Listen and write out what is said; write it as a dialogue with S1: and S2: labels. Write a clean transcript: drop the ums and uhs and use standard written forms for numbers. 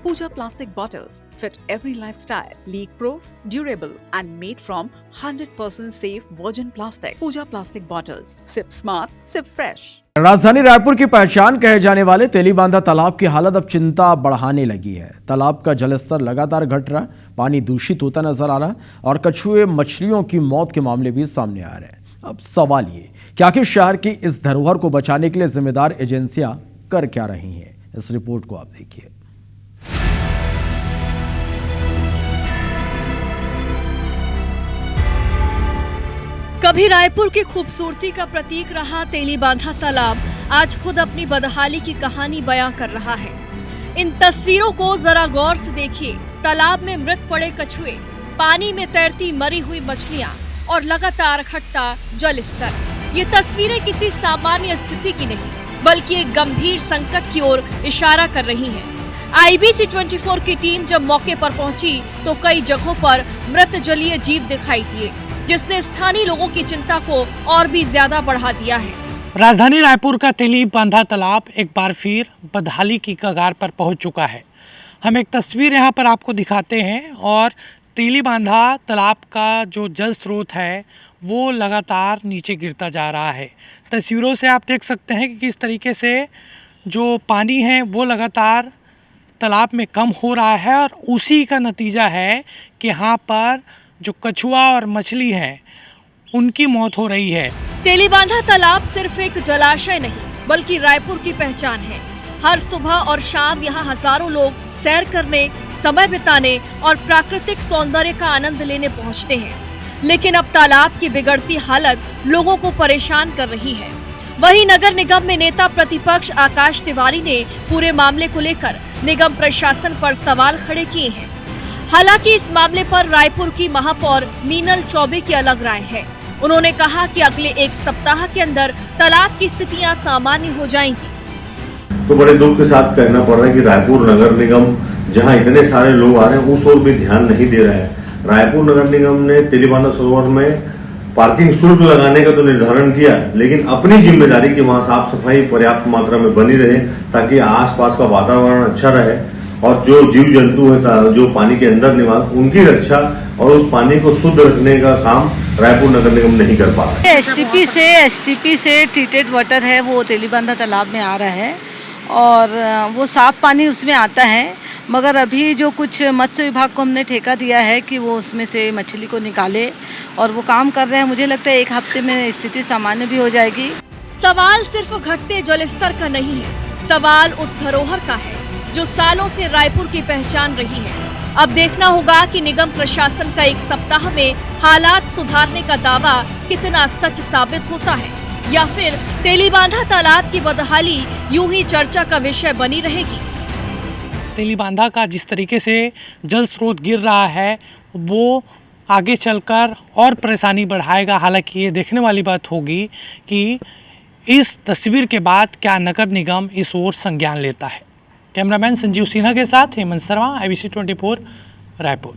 S1: Pooja plastic bottles fit every lifestyle, leak-proof, durable and made from 100% safe virgin plastic. Pooja plastic bottles. Sip smart, sip fresh.
S2: राजधानी रायपुर की पहचान कहे जाने वाले तेलीबांधा तालाब की हालत अब चिंता बढ़ाने लगी है। तालाब का जलस्तर लगातार घट रहा, पानी दूषित होता नजर आ रहा और कछुए मछलियों की मौत के मामले भी सामने आ रहे हैं। अब सवाल ये कि आखिर शहर की इस धरोहर को बचाने के लिए जिम्मेदार एजेंसियां कर क्या रही हैं? इस रिपोर्ट को आप देखिए।
S3: कभी रायपुर की खूबसूरती का प्रतीक रहा तेलीबांधा तालाब आज खुद अपनी बदहाली की कहानी बयां कर रहा है। इन तस्वीरों को जरा गौर से देखिए। तालाब में मृत पड़े कछुए, पानी में तैरती मरी हुई मछलियां और लगातार घटता जल स्तर। ये तस्वीरें किसी सामान्य स्थिति की नहीं बल्कि एक गंभीर संकट की ओर इशारा कर रही हैं। IBC 24 की टीम जब मौके पर पहुंची तो कई जगहों पर मृत जलीय जीव दिखाई दिए, जिसने स्थानीय लोगों की चिंता को और भी ज्यादा बढ़ा दिया है।
S4: राजधानी रायपुर का तेलीबांधा तालाब एक बार फिर बदहाली की कगार पर पहुंच चुका है। हम एक तस्वीर यहां पर आपको दिखाते हैं और तेलीबांधा तालाब का जो जल स्रोत है वो लगातार नीचे गिरता जा रहा है। तस्वीरों से आप देख सकते हैं कि किस तरीके से जो पानी है वो लगातार तालाब में कम हो रहा है और उसी का नतीजा है कि यहाँ पर जो कछुआ और मछली है उनकी मौत हो रही है।
S3: तेलीबांधा तालाब सिर्फ एक जलाशय नहीं बल्कि रायपुर की पहचान है। हर सुबह और शाम यहाँ हजारों लोग सैर करने, समय बिताने और प्राकृतिक सौंदर्य का आनंद लेने पहुँचते हैं। लेकिन अब तालाब की बिगड़ती हालत लोगों को परेशान कर रही है। वहीं नगर निगम में नेता प्रतिपक्ष आकाश तिवारी ने पूरे मामले को लेकर निगम प्रशासन पर सवाल खड़े किए हैं। हालांकि इस मामले पर रायपुर की महापौर मीनल चौबे की अलग राय है। उन्होंने कहा कि अगले एक सप्ताह के अंदर तालाब की स्थितियां सामान्य हो जाएंगी।
S5: तो बड़े दुख के साथ कहना पड़ रहा है कि रायपुर नगर निगम जहां इतने सारे लोग आ रहे हैं उस ओर भी ध्यान नहीं दे रहा है। रायपुर नगर निगम ने तेलीबांधा सरोवर में पार्किंग शुल्क लगाने का तो निर्धारण किया, लेकिन अपनी जिम्मेदारी की वहां साफ सफाई पर्याप्त मात्रा में बनी रहे ताकि आसपास का वातावरण अच्छा रहे और जो जीव जंतु है जो पानी के अंदर निवास उनकी रक्षा और उस पानी को शुद्ध रखने का काम रायपुर नगर निगम नहीं कर पा रहा है।
S6: एसटीपी से ट्रीटेड वाटर है वो तेलीबांधा तालाब में आ रहा है और वो साफ पानी उसमें आता है, मगर अभी जो कुछ मत्स्य विभाग को हमने ठेका दिया है कि वो उसमें से मछली को निकाले और वो काम कर रहे हैं। मुझे लगता है एक हफ्ते में स्थिति सामान्य भी हो जाएगी।
S3: सवाल सिर्फ घटते जलस्तर का नहीं है, सवाल उस धरोहर का है जो सालों से रायपुर की पहचान रही है। अब देखना होगा कि निगम प्रशासन का एक सप्ताह में हालात सुधारने का दावा कितना सच साबित होता है या फिर तेलीबांधा तालाब की बदहाली यूं ही चर्चा का विषय बनी रहेगी।
S4: तेलीबांधा का जिस तरीके से जल स्रोत गिर रहा है वो आगे चलकर और परेशानी बढ़ाएगा। हालांकि ये देखने वाली बात होगी कि इस तस्वीर के बाद क्या नगर निगम इस ओर संज्ञान लेता है। कैमरामैन संजीव सिन्हा के साथ हेमंत शर्मा, IBC 24 रायपुर।